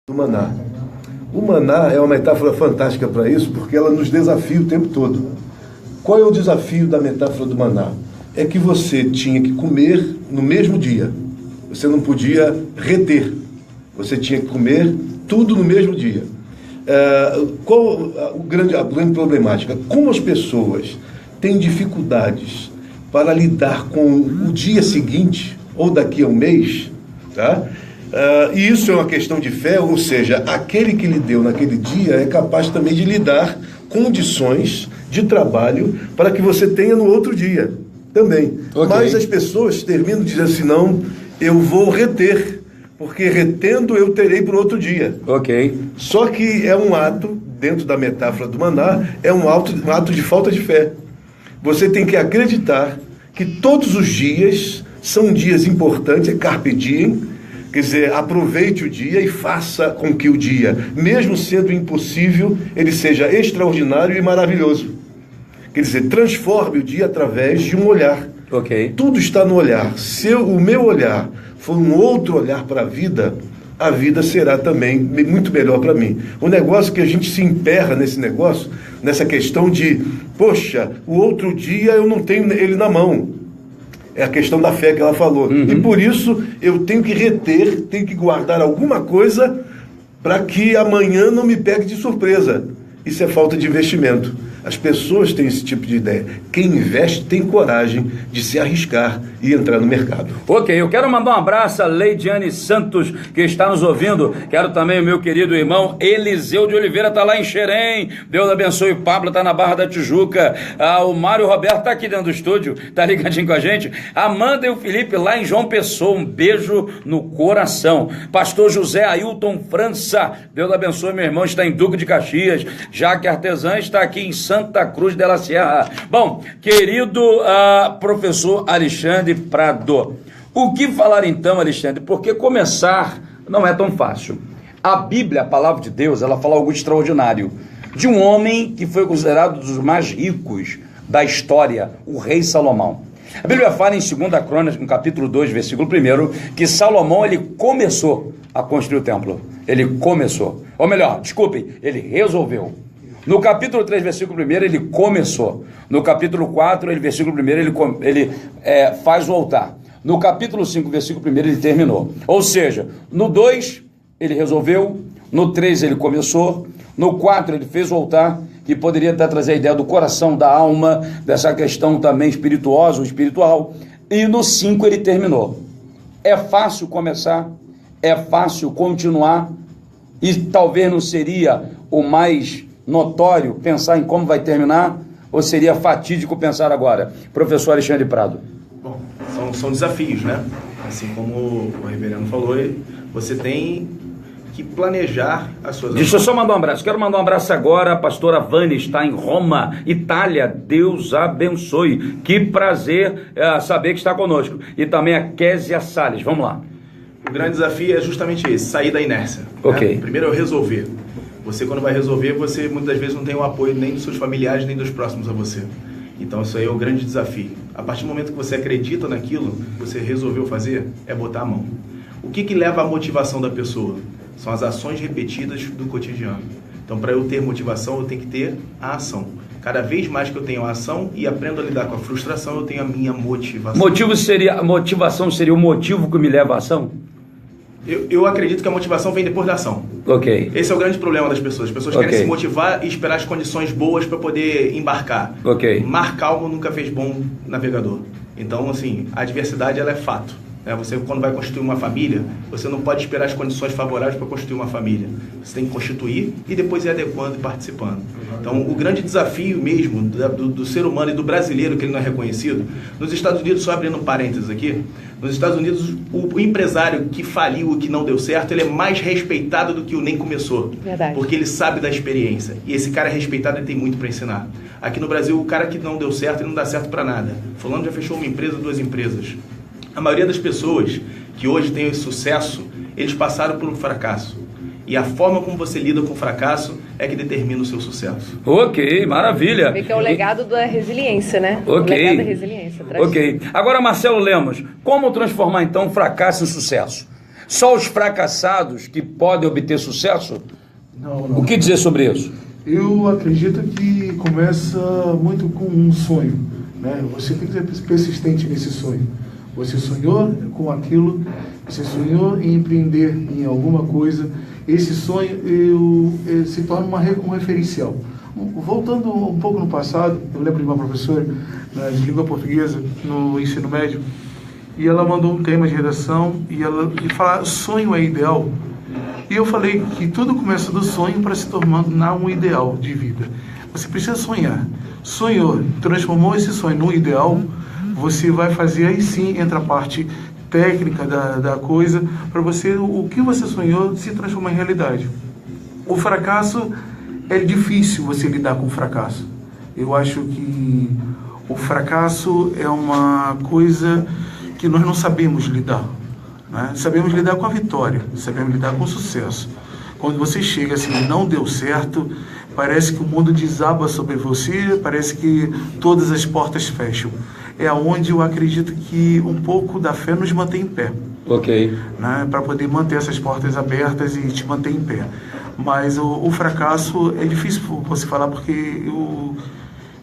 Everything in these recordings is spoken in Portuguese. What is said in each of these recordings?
Do maná. O maná é uma metáfora fantástica para isso, porque ela nos desafia o tempo todo. Qual é o desafio da metáfora do maná? É que você tinha que comer no mesmo dia. Você não podia reter. Você tinha que comer tudo no mesmo dia. Qual a grande problemática? Como as pessoas têm dificuldades para lidar com o dia seguinte, ou daqui a um mês, tá? E isso é uma questão de fé, ou seja, aquele que lhe deu naquele dia é capaz também de lhe dar condições de trabalho para que você tenha no outro dia também. Okay. Mas as pessoas terminam dizendo assim, não, eu vou reter, porque retendo eu terei para o outro dia. Ok. Só que é um ato, dentro da metáfora do maná, é um ato de falta de fé. Você tem que acreditar que todos os dias são dias importantes, é carpe diem. Quer dizer, aproveite o dia e faça com que o dia, mesmo sendo impossível, ele seja extraordinário e maravilhoso. Quer dizer, transforme o dia através de um olhar. Ok. Tudo está no olhar. Se o meu olhar for um outro olhar para a vida será também muito melhor para mim. O negócio que a gente se emperra nesse negócio, nessa questão de, poxa, o outro dia eu não tenho ele na mão. É a questão da fé que ela falou. Uhum. E por isso eu tenho que reter, tenho que guardar alguma coisa para que amanhã não me pegue de surpresa. Isso é falta de investimento. As pessoas têm esse tipo de ideia. Quem investe tem coragem de se arriscar e entrar no mercado. Ok, eu quero mandar um abraço a Leidiane Santos, que está nos ouvindo. Quero também o meu querido irmão Eliseu de Oliveira, está lá em Xerém. Deus abençoe. O Pablo está na Barra da Tijuca. O Mário Roberto está aqui dentro do estúdio, está ligadinho com a gente. Amanda e o Felipe lá em João Pessoa. Um beijo no coração. Pastor José Ailton França. Deus abençoe, meu irmão, está em Duque de Caxias. Jaque Artesã está aqui em Santa Cruz de la Sierra. Bom, querido professor Alexandre Prado, o que falar então, Alexandre? Porque começar não é tão fácil. A Bíblia, a palavra de Deus, ela fala algo extraordinário, de um homem que foi considerado um dos mais ricos da história, o rei Salomão. A Bíblia fala em 2 Crônicas, no capítulo 2, versículo 1, que Salomão, ele começou a construir o templo. Ele começou. Ou melhor, desculpem, ele resolveu. No capítulo 3, versículo 1, ele começou. No capítulo 4, versículo 1, ele faz o altar. No capítulo 5, versículo 1, ele terminou. Ou seja, no 2, ele resolveu. No 3, ele começou. No 4, ele fez o altar, que poderia até trazer a ideia do coração, da alma, dessa questão também espirituosa ou espiritual. E no 5, ele terminou. É fácil começar, é fácil continuar, e talvez não seria o mais notório pensar em como vai terminar, ou seria fatídico pensar agora? Professor Alexandre Prado. Bom, são desafios, né? Assim como o reverendo falou, você tem que planejar as suas... Deixa eu só mandar um abraço. Quero mandar um abraço agora. A pastora Vânia está em Roma, Itália. Deus abençoe. Que prazer saber que está conosco. E também a Késia Salles. Vamos lá. O grande desafio é justamente esse, sair da inércia. Ok. Né? Primeiro é o resolver. Você, quando vai resolver, você muitas vezes não tem o apoio nem dos seus familiares, nem dos próximos a você. Então, isso aí é o grande desafio. A partir do momento que você acredita naquilo, você resolveu fazer, é botar a mão. O que leva à motivação da pessoa? São as ações repetidas do cotidiano. Então, para eu ter motivação, eu tenho que ter a ação. Cada vez mais que eu tenho a ação e aprendo a lidar com a frustração, eu tenho a minha motivação. Motivação seria o motivo que me leva à ação? Eu acredito que a motivação vem depois da ação. Ok. Esse é o grande problema das pessoas. As pessoas querem se motivar e esperar as condições boas para poder embarcar. Ok. Mar calmo nunca fez bom navegador. Então, assim, a adversidade ela é fato. Você, quando vai constituir uma família, você não pode esperar as condições favoráveis para constituir uma família. Você tem que constituir e depois ir adequando e participando. Então, o grande desafio mesmo do ser humano e do brasileiro, que ele não é reconhecido, nos Estados Unidos, só abrindo um parênteses aqui, nos Estados Unidos, o empresário que faliu e que não deu certo, ele é mais respeitado do que o nem começou. Verdade. Porque ele sabe da experiência. E esse cara é respeitado e tem muito para ensinar. Aqui no Brasil, o cara que não deu certo, ele não dá certo para nada. Fulano já fechou uma empresa, 2 empresas. A maioria das pessoas que hoje têm esse sucesso, eles passaram por um fracasso. E a forma como você lida com o fracasso é que determina o seu sucesso. Ok, maravilha. Que é o legado da resiliência, né? Ok. O legado da resiliência. Ok. Agora, Marcelo Lemos, como transformar então fracasso em sucesso? Só os fracassados que podem obter sucesso? Não. O que dizer sobre isso? Eu acredito que começa muito com um sonho, né? Você tem que ser persistente nesse sonho. Você sonhou com aquilo, você sonhou em empreender em alguma coisa, esse sonho se torna um referencial. Voltando um pouco no passado, eu lembro de uma professora de língua portuguesa no ensino médio, e ela mandou um tema de redação e fala: sonho é ideal. E eu falei que tudo começa do sonho para se tornar um ideal de vida. Você precisa sonhar. Sonhou, transformou esse sonho num ideal, você vai fazer aí sim, entra a parte técnica da coisa, para você, o que você sonhou se transformar em realidade. O fracasso, é difícil você lidar com o fracasso. Eu acho que o fracasso é uma coisa que nós não sabemos lidar. Sabemos lidar com a vitória, sabemos lidar com o sucesso. Quando você chega assim, não deu certo, parece que o mundo desaba sobre você, parece que todas as portas fecham. É onde eu acredito que um pouco da fé nos mantém em pé. Ok. Para poder manter essas portas abertas e te manter em pé. Mas o fracasso é difícil você falar, porque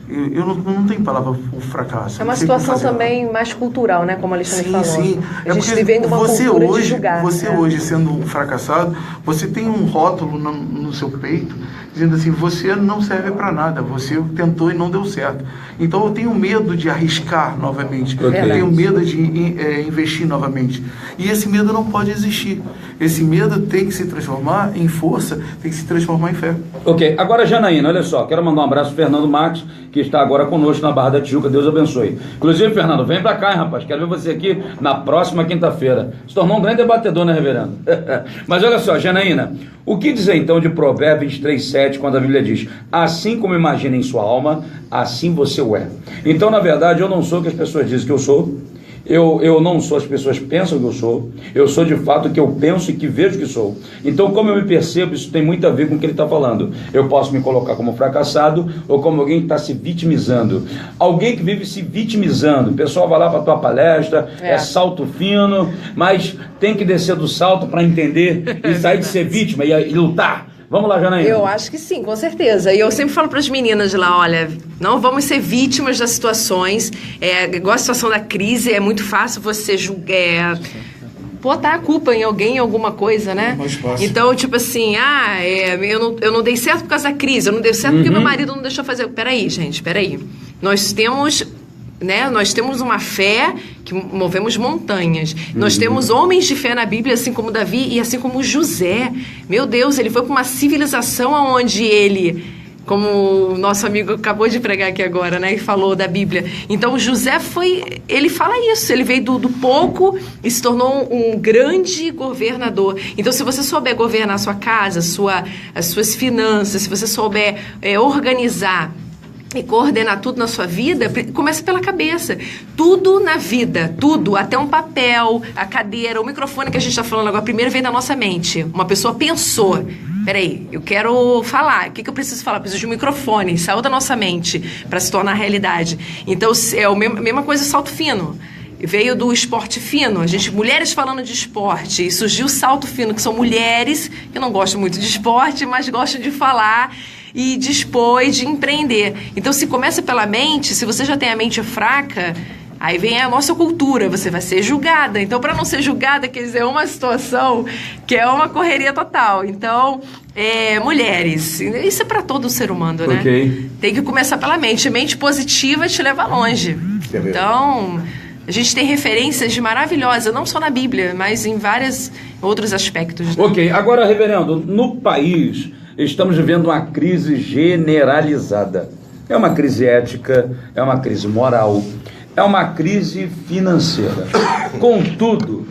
eu não tenho palavra para o fracasso. É uma situação também mais cultural, né? Como a Alexandre falou. Sim. A gente vivendo uma cultura de julgar. Você hoje, sendo um fracassado, você tem um rótulo no seu peito, dizendo assim: você não serve para nada, você tentou e não deu certo. Então eu tenho medo de arriscar novamente, eu tenho medo de investir novamente. E esse medo não pode existir. Esse medo tem que se transformar em força, tem que se transformar em fé. Ok, agora Janaína, olha só, quero mandar um abraço para Fernando Marques, que está agora conosco na Barra da Tijuca, Deus abençoe. Inclusive, Fernando, vem para cá, hein, rapaz, quero ver você aqui na próxima quinta-feira. Se tornou um grande debatedor, né, reverendo? Mas olha só, Janaína, o que dizer então de Provérbios 23:7, quando a Bíblia diz: assim como imagina em sua alma, assim você o é. Então, na verdade, eu não sou o que as pessoas dizem que eu sou. Eu não sou, as pessoas pensam que eu sou de fato o que eu penso e que vejo que sou. Então, como eu me percebo, isso tem muito a ver com o que ele está falando. Eu posso me colocar como fracassado ou como alguém que está se vitimizando. Alguém que vive se vitimizando. O pessoal vai lá para a tua palestra, é salto fino, mas tem que descer do salto para entender e sair de ser vítima e lutar. Vamos lá, Janaína. Eu acho que sim, com certeza. E eu sempre falo para as meninas de lá: olha, não vamos ser vítimas das situações. Igual a situação da crise, é muito fácil você botar a culpa em alguém, em alguma coisa, né? Mais fácil. Então, tipo assim, eu não dei certo por causa da crise, eu não dei certo porque meu marido não deixou fazer. Peraí, gente, peraí. Nós temos uma fé que movemos montanhas. Nós temos homens de fé na Bíblia, assim como Davi e assim como José. Meu Deus, ele foi para uma civilização onde ele, como o nosso amigo acabou de pregar aqui agora, né, e falou da Bíblia. Então, José ele fala isso, ele veio do pouco e se tornou um grande governador. Então, se você souber governar a sua casa, as suas finanças, se você souber organizar e coordenar tudo na sua vida, começa pela cabeça. Tudo na vida, tudo, até um papel, a cadeira, o microfone que a gente está falando agora, primeiro vem da nossa mente. Uma pessoa pensou: peraí, eu quero falar, o que eu preciso falar? Eu preciso de um microfone, saiu da nossa mente para se tornar realidade. Então, é a mesma coisa, salto fino. Veio do esporte fino, mulheres falando de esporte, e surgiu o salto fino, que são mulheres que não gostam muito de esporte, mas gostam de falar e dispor e de empreender. Então, se começa pela mente, se você já tem a mente fraca, aí vem a nossa cultura, você vai ser julgada. Então, para não ser julgada, quer dizer, é uma situação que é uma correria total. Então, mulheres, isso é para todo ser humano, né? Okay. Tem que começar pela mente. Mente positiva te leva longe. Então, a gente tem referências maravilhosas, não só na Bíblia, mas em vários outros aspectos. Né? Ok, agora, reverendo, no país estamos vivendo uma crise generalizada. É uma crise ética, é uma crise moral, é uma crise financeira. Contudo,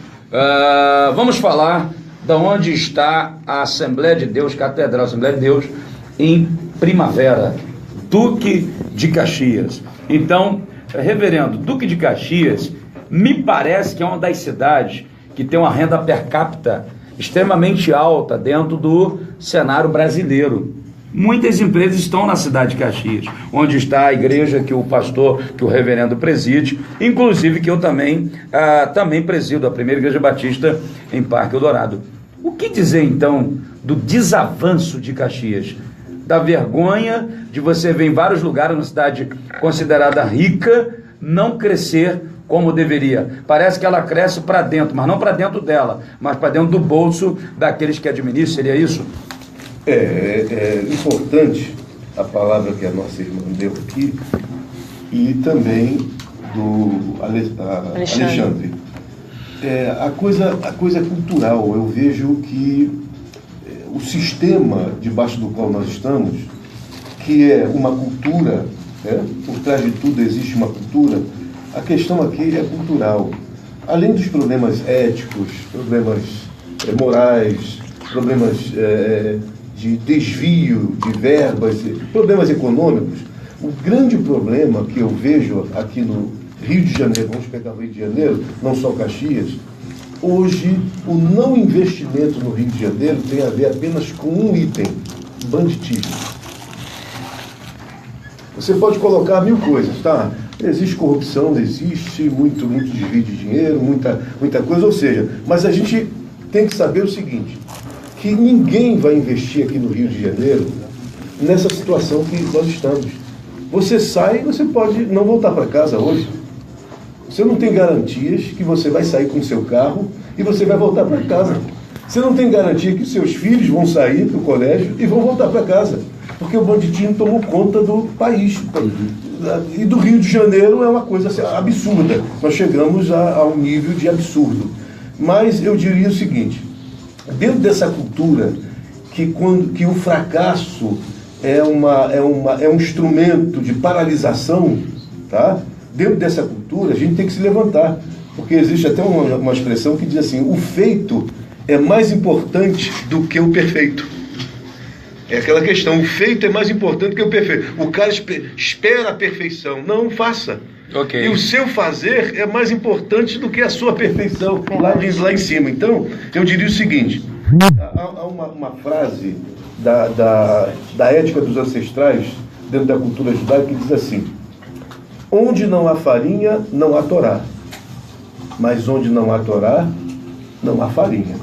vamos falar de onde está a Assembleia de Deus, Catedral Assembleia de Deus, em Primavera, Duque de Caxias. Então, reverendo, Duque de Caxias, me parece que é uma das cidades que tem uma renda per capita extremamente alta dentro do cenário brasileiro. Muitas empresas estão na cidade de Caxias, onde está a igreja que o pastor, que o reverendo preside, inclusive que eu também presido, a primeira igreja batista em Parque Eldorado. O que dizer então do desavanço de Caxias? Da vergonha de você ver em vários lugares, uma cidade considerada rica, não crescer como deveria. Parece que ela cresce para dentro, mas não para dentro dela, mas para dentro do bolso daqueles que administram. Seria isso? É importante a palavra que a nossa irmã deu aqui e também do Alexandre. A coisa é cultural. Eu vejo que o sistema debaixo do qual nós estamos, que é uma cultura, por trás de tudo existe uma cultura, a questão aqui é cultural. Além dos problemas éticos, problemas morais, problemas de desvio de verbas, problemas econômicos, o grande problema que eu vejo aqui no Rio de Janeiro, vamos pegar o Rio de Janeiro, não só Caxias, hoje o não investimento no Rio de Janeiro tem a ver apenas com um item: banditismo. Você pode colocar 1000 coisas, tá? Existe corrupção, existe muito desvio de dinheiro, muita coisa, ou seja, mas a gente tem que saber o seguinte, que ninguém vai investir aqui no Rio de Janeiro nessa situação que nós estamos. Você sai, você pode não voltar para casa hoje. Você não tem garantias que você vai sair com o seu carro e você vai voltar para casa. Você não tem garantia que seus filhos vão sair para o colégio e vão voltar para casa. Porque o banditismo tomou conta do país. E do Rio de Janeiro é uma coisa assim, absurda. Nós chegamos a um nível de absurdo. Mas eu diria o seguinte, dentro dessa cultura que o fracasso é um instrumento de paralisação, tá? Dentro dessa cultura a gente tem que se levantar, porque existe até uma expressão que diz assim: o feito é mais importante do que o perfeito. É aquela questão, o feito é mais importante do que o perfeito. O cara espera a perfeição, não faça. Okay. E o seu fazer é mais importante do que a sua perfeição, lá em cima. Então, eu diria o seguinte, há uma frase da ética dos ancestrais, dentro da cultura judaica, que diz assim: onde não há farinha, não há Torá. Mas onde não há Torá, não há farinha.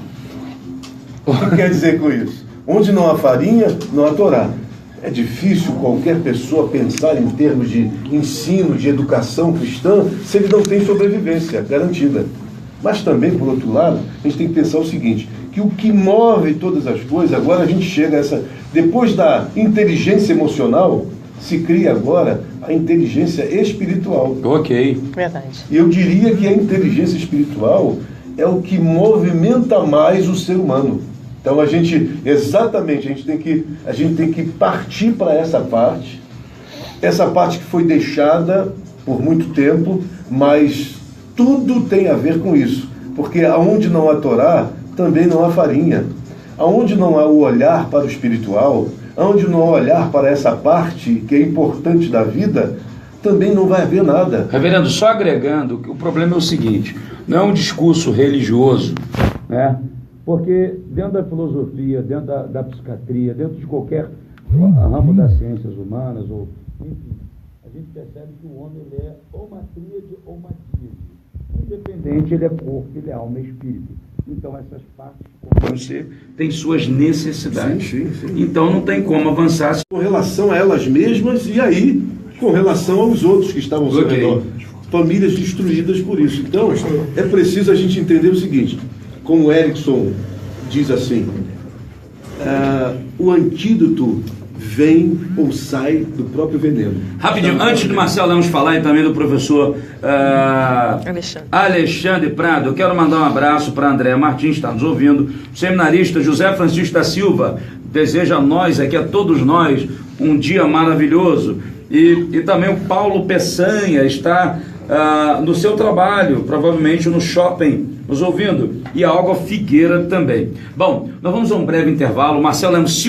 O que quer dizer com isso? Onde não há farinha, não há Torá. É difícil qualquer pessoa pensar em termos de ensino, de educação cristã, se ele não tem sobrevivência garantida. Mas também, por outro lado, a gente tem que pensar o seguinte, que o que move todas as coisas, agora a gente chega a essa... Depois da inteligência emocional, se cria agora a inteligência espiritual. Ok. Verdade. E eu diria que a inteligência espiritual é o que movimenta mais o ser humano. Então a gente tem que partir para essa parte que foi deixada por muito tempo, mas tudo tem a ver com isso, porque aonde não há Torá, também não há farinha. Aonde não há o olhar para o espiritual, aonde não há olhar para essa parte que é importante da vida, também não vai haver nada. Reverendo, só agregando, o problema é o seguinte, não é um discurso religioso, né? Porque dentro da filosofia, dentro da psiquiatria, dentro de qualquer ramo das ciências humanas, ou, enfim, a gente percebe que o homem ele é ou uma tríade ou uma díade. Independente, ele é corpo, ele é alma e espírito. Então essas partes, como você, têm suas necessidades. Sim. Então não tem como avançar. Com relação a elas mesmas e aí com relação aos outros que estavam ao seu redor. Famílias destruídas por isso. Então é preciso a gente entender o seguinte, como Erickson diz assim, o antídoto vem ou sai do próprio veneno. Rapidinho, antes do Marcelo Lemos falar e também do professor Alexandre Prado, eu quero mandar um abraço para André Martins, que está nos ouvindo, o seminarista José Francisco da Silva, deseja a nós, aqui a todos nós, um dia maravilhoso, e também o Paulo Peçanha está no seu trabalho, provavelmente no shopping, nos ouvindo, e a Olga Figueira também. Bom, nós vamos a um breve intervalo, o Marcelo Lemos